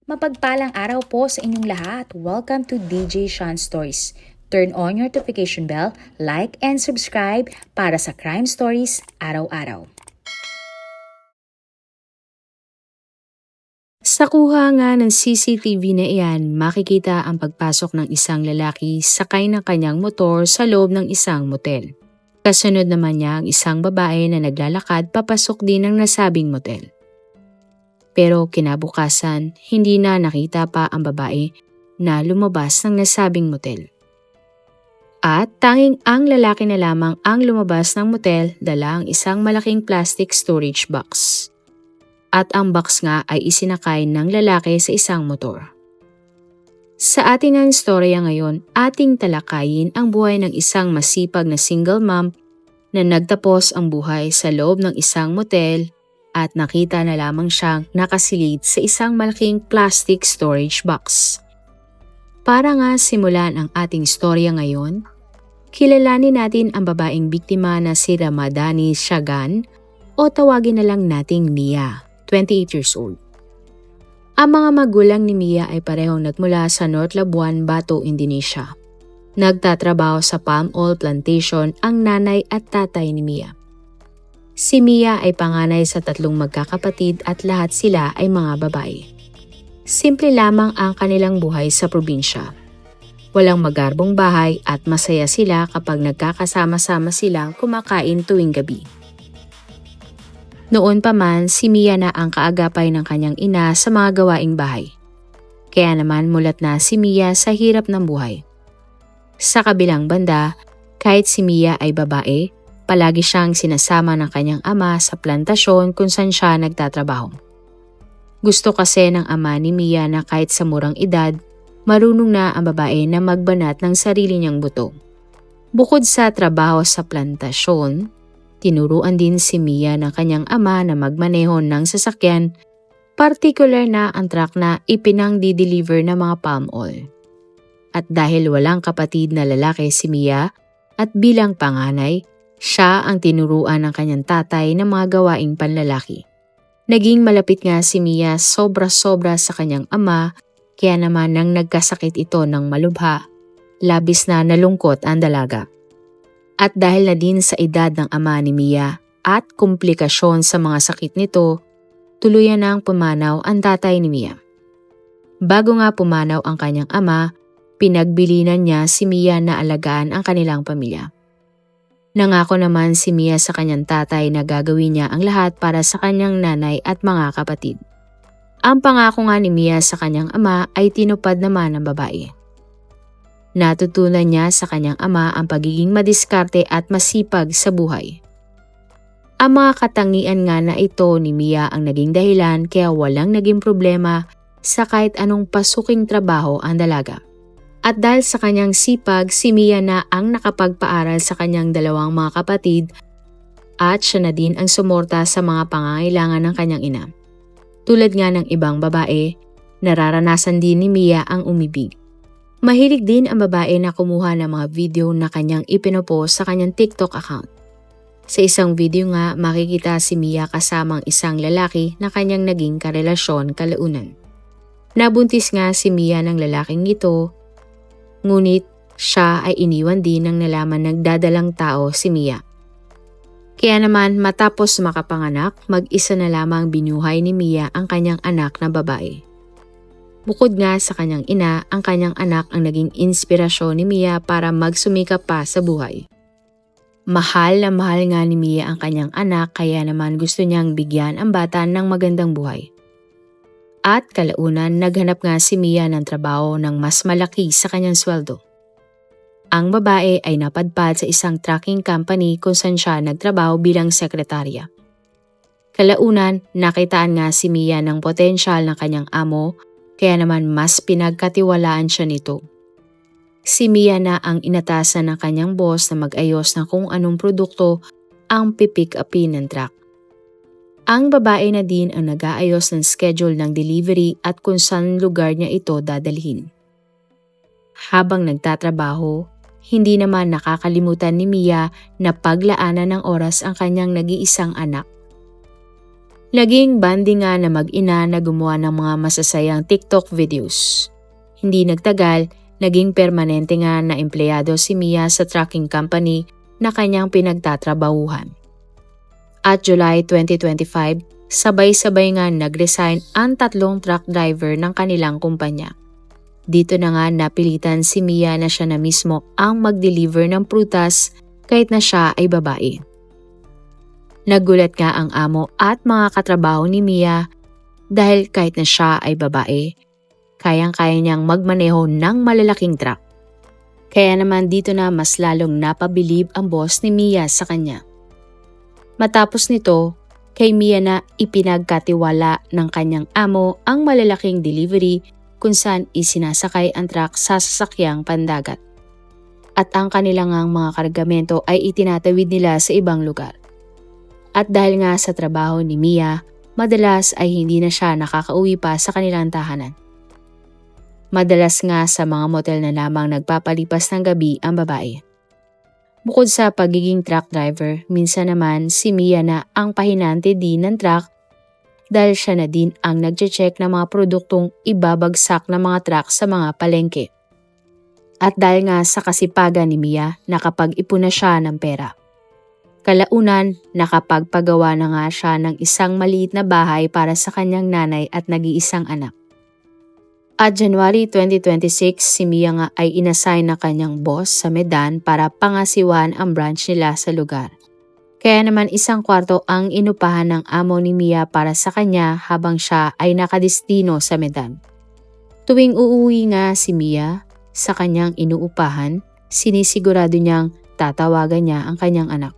Mapagpalang araw po sa inyong lahat. Welcome to DJ Sean Stories. Turn on your notification bell, like and subscribe para sa crime stories araw-araw. Sa kuha nga ng CCTV na iyan, makikita ang pagpasok ng isang lalaki sakay ng kanyang motor sa loob ng isang motel. Kasunod naman niya ang isang babae na naglalakad papasok din ng nasabing motel. Pero kinabukasan, hindi na nakita pa ang babae na lumabas ng nasabing motel. At tanging ang lalaki na lamang ang lumabas ng motel dala ang isang malaking plastic storage box. At ang box nga ay isinakay ng lalaki sa isang motor. Sa ating ang istorya ngayon, ating talakayin ang buhay ng isang masipag na single mom na nagtapos ang buhay sa loob ng isang motel at nakita na lamang siyang nakasilid sa isang malaking plastic storage box. Para nga simulan ang ating istorya ngayon, kilalanin natin ang babaeng biktima na si Ramadani Shagan o tawagin na lang nating Mia, 28 years old. Ang mga magulang ni Mia ay parehong nagmula sa North Labuan, Batu, Indonesia. Nagtatrabaho sa palm oil plantation ang nanay at tatay ni Mia. Si Mia ay panganay sa 3 magkakapatid at lahat sila ay mga babae. Simple lamang ang kanilang buhay sa probinsya. Walang magarbong bahay at masaya sila kapag nagkakasama-sama silang kumakain tuwing gabi. Noon pa man, si Mia na ang kaagapay ng kanyang ina sa mga gawaing bahay. Kaya naman mulat na si Mia sa hirap ng buhay. Sa kabilang banda, kahit si Mia ay babae, palagi siyang sinasama ng kanyang ama sa plantasyon kung saan siya nagtatrabaho. Gusto kasi ng ama ni Mia na kahit sa murang edad, marunong na ang babae na magbanat ng sarili niyang buto. Bukod sa trabaho sa plantasyon, tinuruan din si Mia ng kanyang ama na magmaneho ng sasakyan, partikular na ang truck na ipinang-dideliver ng mga palm oil. At dahil walang kapatid na lalaki si Mia at bilang panganay, siya ang tinuruan ng kanyang tatay ng mga gawaing panlalaki. Naging malapit nga si Mia sobra-sobra sa kanyang ama, kaya naman nang nagkasakit ito ng malubha, labis na nalungkot ang dalaga. At dahil na din sa edad ng ama ni Mia at komplikasyon sa mga sakit nito, tuluyan nang pumanaw ang tatay ni Mia. Bago nga pumanaw ang kanyang ama, pinagbilinan niya si Mia na alagaan ang kanilang pamilya. Nangako naman si Mia sa kanyang tatay na gagawin niya ang lahat para sa kanyang nanay at mga kapatid. Ang pangako nga ni Mia sa kanyang ama ay tinupad naman ng babae. Natutunan niya sa kanyang ama ang pagiging madiskarte at masipag sa buhay. Ang mga katangian nga na ito ni Mia ang naging dahilan kaya walang naging problema sa kahit anong pasuking trabaho ang dalaga. At dahil sa kanyang sipag, si Mia na ang nakapagpaaral sa kanyang 2 mga kapatid at siya na din ang sumorta sa mga pangangailangan ng kanyang ina. Tulad nga ng ibang babae, nararanasan din ni Mia ang umibig. Mahilig din ang babae na kumuha ng mga video na kanyang ipinopost sa kanyang TikTok account. Sa isang video nga, makikita si Mia kasamang isang lalaki na kanyang naging karelasyon kalaunan. Nabuntis nga si Mia ng lalaking ito, ngunit siya ay iniwan din nang nalaman nagdadalang tao si Mia. Kaya naman matapos makapanganak, mag-isa na lamang binuhay ni Mia ang kanyang anak na babae. Bukod nga sa kanyang ina, ang kanyang anak ang naging inspirasyon ni Mia para magsumikap pa sa buhay. Mahal na mahal nga ni Mia ang kanyang anak kaya naman gusto niyang bigyan ang bata ng magandang buhay. At kalaunan naghanap nga si Mia ng trabaho ng mas malaki sa kanyang sweldo. Ang babae ay napadpad sa isang trucking company kung saan siya nagtrabaho bilang sekretarya. Kalaunan nakitaan nga si Mia ng potensyal ng kanyang amo kaya naman mas pinagkatiwalaan siya nito. Si Mia na ang inatasan ng kanyang boss na mag-ayos ng kung anong produkto ang pipick upin ng truck. Ang babae na din ang nag-aayos ng schedule ng delivery at kung saan lugar niya ito dadalhin. Habang nagtatrabaho, hindi naman nakakalimutan ni Mia na paglaanan ng oras ang kanyang nag-iisang anak. Naging banding nga na mag-ina na gumawa ng mga masasayang TikTok videos. Hindi nagtagal, naging permanente nga na empleyado si Mia sa trucking company na kanyang pinagtatrabahuhan. At July 2025, sabay-sabay nga nag-resign ang 3 truck driver ng kanilang kumpanya. Dito na nga napilitan si Mia na siya na mismo ang mag-deliver ng prutas kahit na siya ay babae. Nagulat nga ang amo at mga katrabaho ni Mia dahil kahit na siya ay babae, kayang-kaya niyang magmaneho ng malalaking truck. Kaya naman dito na mas lalong napabilib ang boss ni Mia sa kanya. Matapos nito, kay Mia na ipinagkatiwala ng kanyang amo ang malalaking delivery kung saan isinasakay ang truck sa sasakyang pandagat. At ang kanilang mga kargamento ay itinatawid nila sa ibang lugar. At dahil nga sa trabaho ni Mia, madalas ay hindi na siya nakakauwi pa sa kanilang tahanan. Madalas nga sa mga motel na lamang nagpapalipas ng gabi ang babae. Bukod sa pagiging truck driver, minsan naman si Mia na ang pahinante din ng truck dahil siya na din ang nagche-check ng mga produktong ibabagsak ng mga truck sa mga palengke. At dahil nga sa kasipagan ni Mia, nakapag-ipon na siya ng pera. Kalaunan, nakapagpagawa na nga siya ng isang maliit na bahay para sa kanyang nanay at nag-iisang anak. At January 2026, si Mia nga ay inassign na kanyang boss sa Medan para pangasiwan ang branch nila sa lugar. Kaya naman 1 kwarto ang inupahan ng amo ni Mia para sa kanya habang siya ay nakadestino sa Medan. Tuwing uuwi nga si Mia sa kanyang inuupahan, sinisigurado niyang tatawagan niya ang kanyang anak.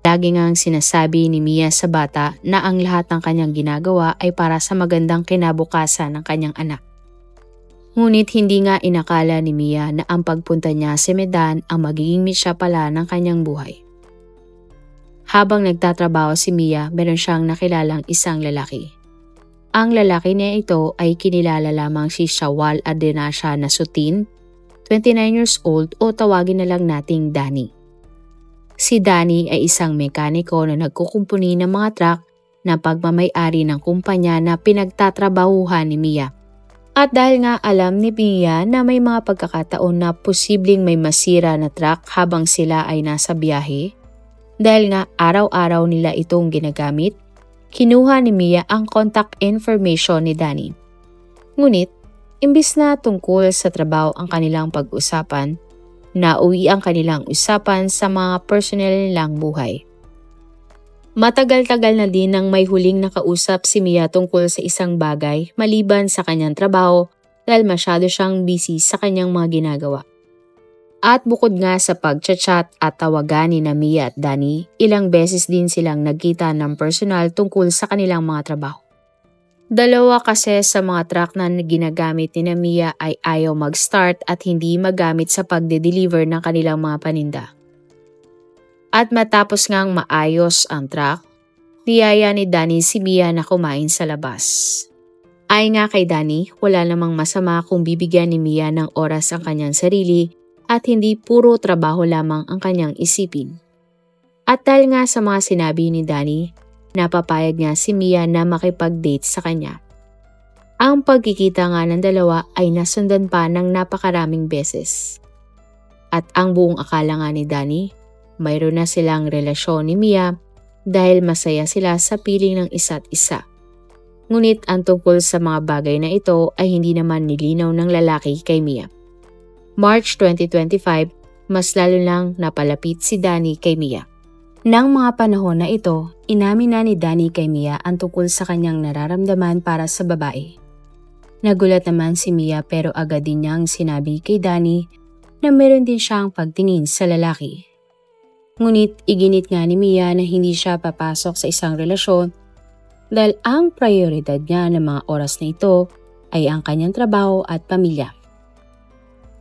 Lagi ngang sinasabi ni Mia sa bata na ang lahat ng kanyang ginagawa ay para sa magandang kinabukasan ng kanyang anak. Ngunit hindi nga inakala ni Mia na ang pagpunta niya sa Medan ang magiging mitya pala ng kanyang buhay. Habang nagtatrabaho si Mia, meron siyang nakilalang isang lalaki. Ang lalaki niya ito ay kinilala lamang si Shawal Adenasha Nasutin, 29 years old o tawagin na lang nating Danny. Si Danny ay isang mekaniko na nagkukumpuni ng mga truck na pagmamay-ari ng kumpanya na pinagtatrabahuhan ni Mia. At dahil nga alam ni Mia na may mga pagkakataon na posibleng may masira na truck habang sila ay nasa biyahe, dahil nga araw-araw nila itong ginagamit, kinuha ni Mia ang contact information ni Danny. Ngunit, imbis na tungkol sa trabaho ang kanilang pag-usapan, nauwi ang kanilang usapan sa mga personal nilang buhay. Matagal-tagal na din nang may huling nakausap si Mia tungkol sa isang bagay maliban sa kanyang trabaho dahil masyado siyang busy sa kanyang mga ginagawa. At bukod nga sa pag-chat at tawagan ni Mia at Danny, ilang beses din silang nagkita ng personal tungkol sa kanilang mga trabaho. Dalawa kasi sa mga truck na ginagamit ni Mia ay ayaw mag-start at hindi magamit sa pagde-deliver ng kanilang mga paninda. At matapos ngang maayos ang truck, niyaya ni Danny si Mia na kumain sa labas. Ay nga kay Danny, wala namang masama kung bibigyan ni Mia ng oras ang kanyang sarili at hindi puro trabaho lamang ang kanyang isipin. At dahil nga sa mga sinabi ni Danny, napapayag niya si Mia na makipag-date sa kanya. Ang pagkikita nga ng dalawa ay nasundan pa ng napakaraming beses. At ang buong akala nga ni Danny, mayroon na silang relasyon ni Mia dahil masaya sila sa piling ng isa't isa. Ngunit ang tungkol sa mga bagay na ito ay hindi naman nilinaw ng lalaki kay Mia. March 2025, mas lalo lang napalapit si Danny kay Mia. Nang mga panahon na ito, inamin na ni Danny kay Mia ang tungkol sa kanyang nararamdaman para sa babae. Nagulat naman si Mia pero agad din niyang sinabi kay Danny na meron din siyang pagtingin sa lalaki. Ngunit iginit nga ni Mia na hindi siya papasok sa isang relasyon dahil ang prioridad niya ng mga oras na ito ay ang kanyang trabaho at pamilya.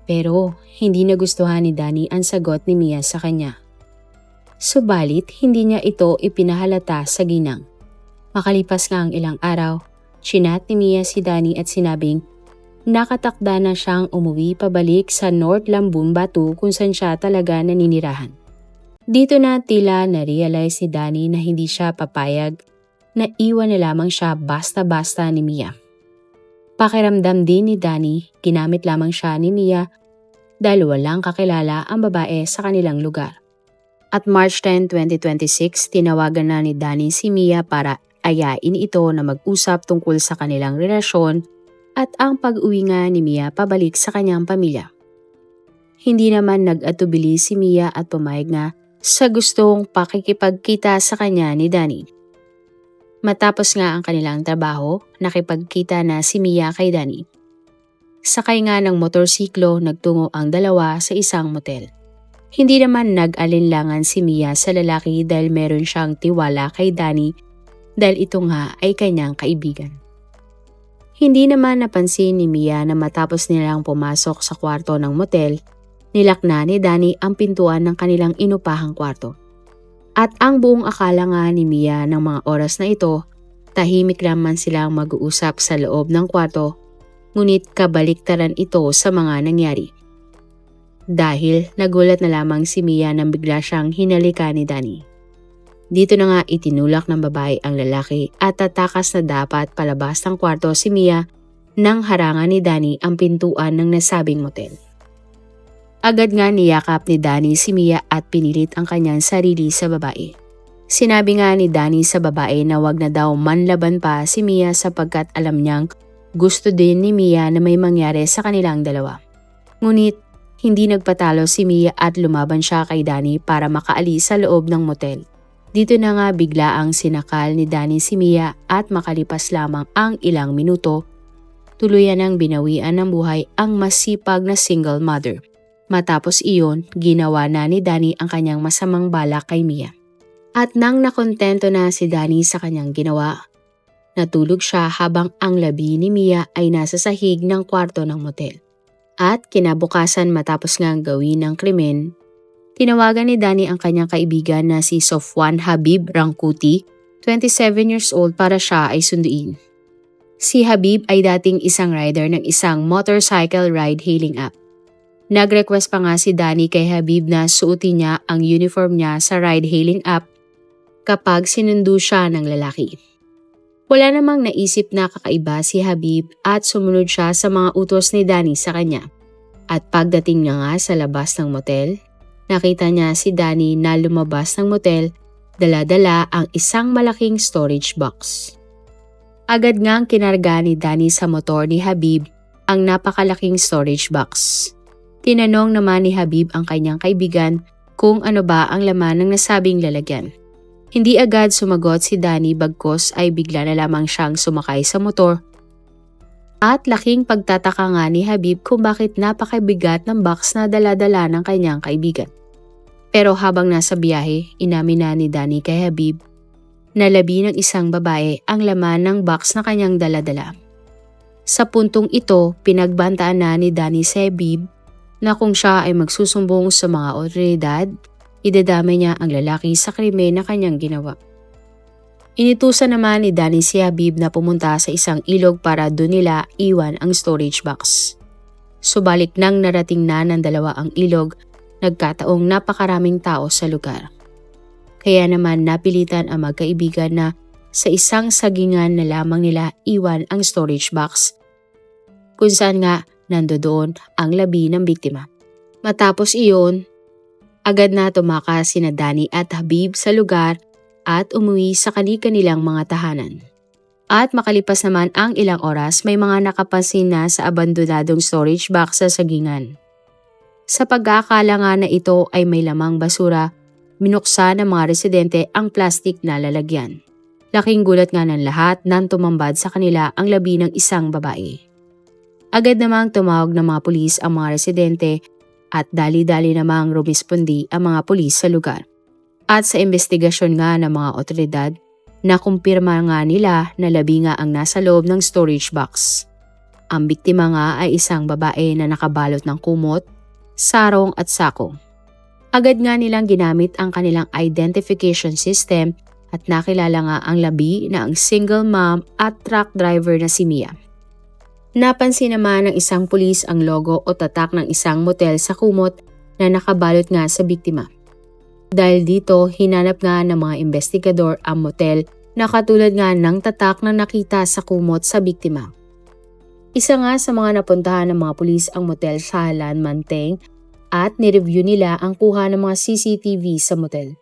Pero hindi nagustuhan ni Danny ang sagot ni Mia sa kanya. Subalit, hindi niya ito ipinahalata sa ginang. Makalipas nga ang ilang araw, chinat ni Mia si Danny at sinabing nakatakda na siyang umuwi pabalik sa North Lambun Batu kung saan siya talaga naninirahan. Dito na tila na-realize ni Danny na hindi siya papayag naiwan na lamang siya basta-basta ni Mia. Pakiramdam din ni Danny, ginamit lamang siya ni Mia dahil walang kakilala ang babae sa kanilang lugar. At March 10, 2026, tinawagan na ni Danny si Mia para ayain ito na mag-usap tungkol sa kanilang relasyon at ang pag-uwi nga ni Mia pabalik sa kanyang pamilya. Hindi naman nag-atubili si Mia at pumayag nga sa gustong pakikipagkita sa kanya ni Danny. Matapos nga ang kanilang trabaho, nakipagkita na si Mia kay Danny. Sakay nga ng motorsiklo, nagtungo ang dalawa sa isang motel. Hindi naman nag-alinlangan si Mia sa lalaki dahil meron siyang tiwala kay Danny dahil ito nga ay kanyang kaibigan. Hindi naman napansin ni Mia na matapos nilang pumasok sa kwarto ng motel, nilakna ni Danny ang pintuan ng kanilang inupahang kwarto. At ang buong akala nga ni Mia ng mga oras na ito, tahimik naman silang mag-uusap sa loob ng kwarto, ngunit kabaliktaran ito sa mga nangyari. Dahil nagulat na lamang si Mia nang bigla siyang hinalika ni Danny. Dito na nga itinulak ng babae ang lalaki at tatakas na dapat palabas ng kwarto si Mia nang harangan ni Danny ang pintuan ng nasabing motel. Agad nga niyakap ni Danny si Mia at pinilit ang kanyang sarili sa babae. Sinabi nga ni Danny sa babae na wag na daw manlaban pa si Mia sapagkat alam niyang gusto din ni Mia na may mangyari sa kanilang dalawa. Ngunit hindi nagpatalo si Mia at lumaban siya kay Danny para makaalis sa loob ng motel. Dito na nga bigla ang sinakal ni Danny si Mia at makalipas lamang ang ilang minuto, tuluyan ng binawian ng buhay ang masipag na single mother. Matapos iyon, ginawa na ni Danny ang kanyang masamang balak kay Mia. At nang nakontento na si Danny sa kanyang ginawa, natulog siya habang ang labi ni Mia ay nasa sahig ng kwarto ng motel. At kinabukasan matapos ngang gawin ng krimen, tinawagan ni Danny ang kanyang kaibigan na si Sofwan Habib Rangkuti, 27 years old para siya ay sunduin. Si Habib ay dating isang rider ng isang motorcycle ride-hailing app. Nag-request pa nga si Danny kay Habib na suotin niya ang uniform niya sa ride-hailing app kapag sinundo siya ng lalaki. Wala namang naisip na kakaiba si Habib at sumunod siya sa mga utos ni Danny sa kanya. At pagdating niya nga sa labas ng motel, nakita niya si Danny na lumabas ng motel, dala-dala ang isang malaking storage box. Agad ngang kinarga ni Danny sa motor ni Habib ang napakalaking storage box. Tinanong naman ni Habib ang kanyang kaibigan kung ano ba ang laman ng nasabing lalagyan. Hindi agad sumagot si Danny bagkos ay bigla na lamang siyang sumakay sa motor. At laking pagtataka nga ni Habib kung bakit napakabigat ng box na dala-dala ng kanyang kaibigan. Pero habang nasa biyahe, inamin na ni Danny kay Habib na labi ng isang babae ang laman ng box na kanyang dala-dala. Sa puntong ito, pinagbantaan na ni Danny si Habib na kung siya ay magsusumbong sa mga otoridad, idadamay niya ang lalaki sa krimen na kanyang ginawa. Inutusan naman ni Danny si Habib na pumunta sa isang ilog para doon nila iwan ang storage box. Subalit nang narating na ng dalawa ang ilog, nagkataong napakaraming tao sa lugar. Kaya naman napilitan ang magkaibigan na sa isang sagingan na lamang nila iwan ang storage box, kung saan nga nandoon ang labi ng biktima. Matapos iyon, agad na tumakas sina Danny at Habib sa lugar at umuwi sa kani-kanilang mga tahanan. At makalipas naman ang ilang oras, may mga nakapansin na sa abandonadong storage box sa sagingan. Sa pag-aakala nga na ito ay may lamang basura, binuksan ng mga residente ang plastik na lalagyan. Laking gulat nga ng lahat nang tumambad sa kanila ang labi ng isang babae. Agad namang tumawag ng mga pulis ang mga residente at dali-dali namang rumispondi ang mga pulis sa lugar. At sa investigasyon nga ng mga otoridad, nakumpirma nga nila na labi nga ang nasa loob ng storage box. Ang biktima nga ay isang babae na nakabalot ng kumot, sarong at sako. Agad nga nilang ginamit ang kanilang identification system at nakilala nga ang labi na ang single mom at truck driver na si Mia. Napansin naman ng isang pulis ang logo o tatak ng isang motel sa kumot na nakabalot nga sa biktima. Dahil dito, hinanap nga ng mga investigador ang motel na katulad nga ng tatak na nakita sa kumot sa biktima. Isa nga sa mga napuntahan ng mga pulis ang motel sa Halan Manteng at nireview nila ang kuha ng mga CCTV sa motel.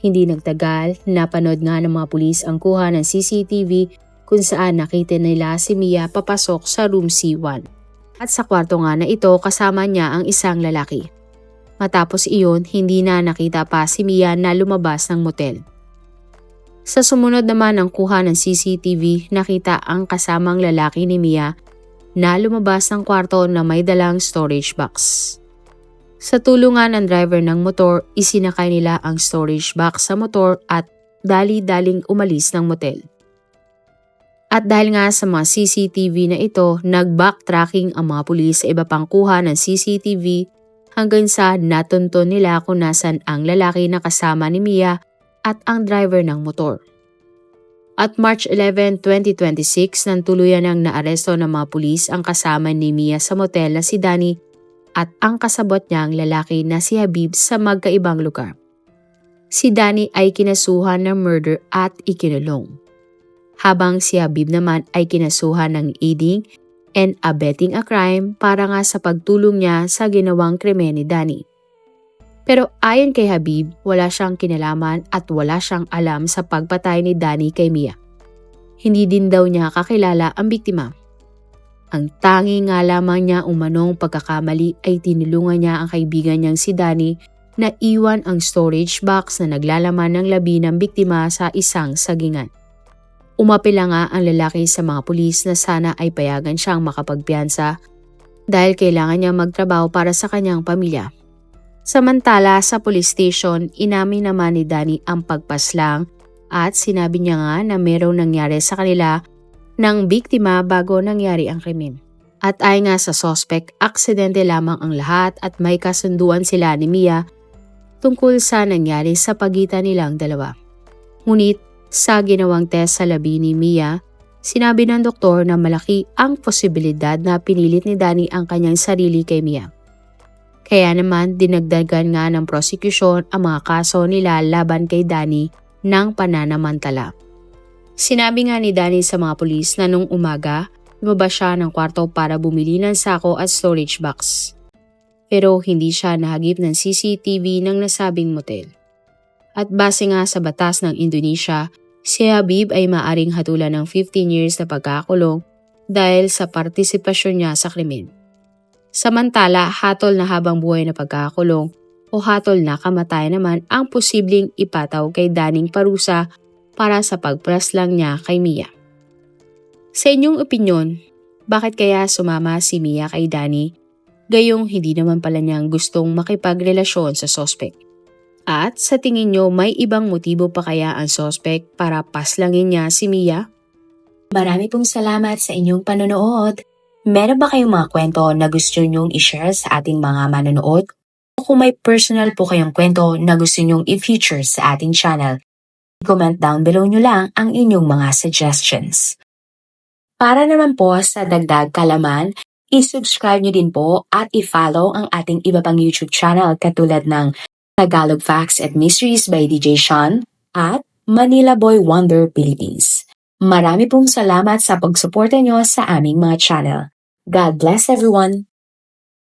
Hindi nagtagal, napanood nga ng mga pulis ang kuha ng CCTV kung saan nakita nila si Mia papasok sa room C1. At sa kwarto nga na ito kasama niya ang isang lalaki. Matapos iyon, hindi na nakita pa si Mia na lumabas ng motel. Sa sumunod naman ang kuha ng CCTV, nakita ang kasamang lalaki ni Mia na lumabas ng kwarto na may dalang storage box. Sa tulungan ng driver ng motor, isinakay nila ang storage box sa motor at dali-daling umalis ng motel. At dahil nga sa mga CCTV na ito, nag-backtracking ang mga pulis sa iba pang kuha ng CCTV hanggang sa natunton nila kung nasan ang lalaki na kasama ni Mia at ang driver ng motor. At March 11, 2026, nang tuluyan ng naaresto ng mga pulis ang kasama ni Mia sa motel na si Danny at ang kasabot niyang lalaki na si Habib sa magkaibang lugar. Si Danny ay kinasuhan ng murder at ikinulong, habang si Habib naman ay kinasuhan ng aiding and abetting a crime para nga sa pagtulong niya sa ginawang krimen ni Danny. Pero ayon kay Habib, wala siyang kinalaman at wala siyang alam sa pagpatay ni Danny kay Mia. Hindi din daw niya kakilala ang biktima. Ang tanging nga lamang niya umanong pagkakamali ay tinulungan niya ang kaibigan niyang si Danny na iwan ang storage box na naglalaman ng labi ng biktima sa isang sagingan. Umapila nga ang lalaki sa mga pulis na sana ay payagan siyang makapagpiyansa dahil kailangan niya magtrabaho para sa kanyang pamilya. Samantala sa police station, inamin naman ni Danny ang pagpaslang at sinabi niya nga na mayroong nangyari sa kanila ng biktima bago nangyari ang krimen. At ay nga sa suspect, aksidente lamang ang lahat at may kasunduan sila ni Mia tungkol sa nangyari sa pagitan nilang dalawa. Ngunit sa ginawang test sa labi ni Mia, sinabi ng doktor na malaki ang posibilidad na pinilit ni Danny ang kanyang sarili kay Mia. Kaya naman dinagdagan nga ng prosecution ang mga kaso nila laban kay Danny ng pananamantala. Sinabi nga ni Danny sa mga pulis na nung umaga, lumabas siya ng kwarto para bumili ng sako at storage box. Pero hindi siya nahagip ng CCTV ng nasabing motel. At base nga sa batas ng Indonesia, si Habib ay maaring hatulan ng 15 years na pagkakulong dahil sa partisipasyon niya sa krimen. Samantala, hatol na habang buhay na pagkakulong o hatol na kamatayan naman ang posibleng ipataw kay Danny parusa para sa pagpaslang niya kay Mia. Sa inyong opinyon, bakit kaya sumama si Mia kay Danny, gayong hindi naman pala niyang gustong makipagrelasyon sa suspect? At sa tingin niyo may ibang motibo pa kaya ang suspect para paslangin niya si Mia? Marami pong salamat sa inyong panonood. Meron ba kayong mga kwento na gusto nyong i-share sa ating mga manonood? O kung may personal po kayong kwento na gusto nyong i-feature sa ating channel, comment down below nyo lang ang inyong mga suggestions. Para naman po sa dagdag kalaman, i-subscribe nyo din po at i-follow ang ating iba pang YouTube channel katulad ng Tagalog Facts and Mysteries by DJ Sean at Manila Boy Wonder Philippines. Marami pong salamat sa pagsuporta nyo sa aming mga channel. God bless everyone!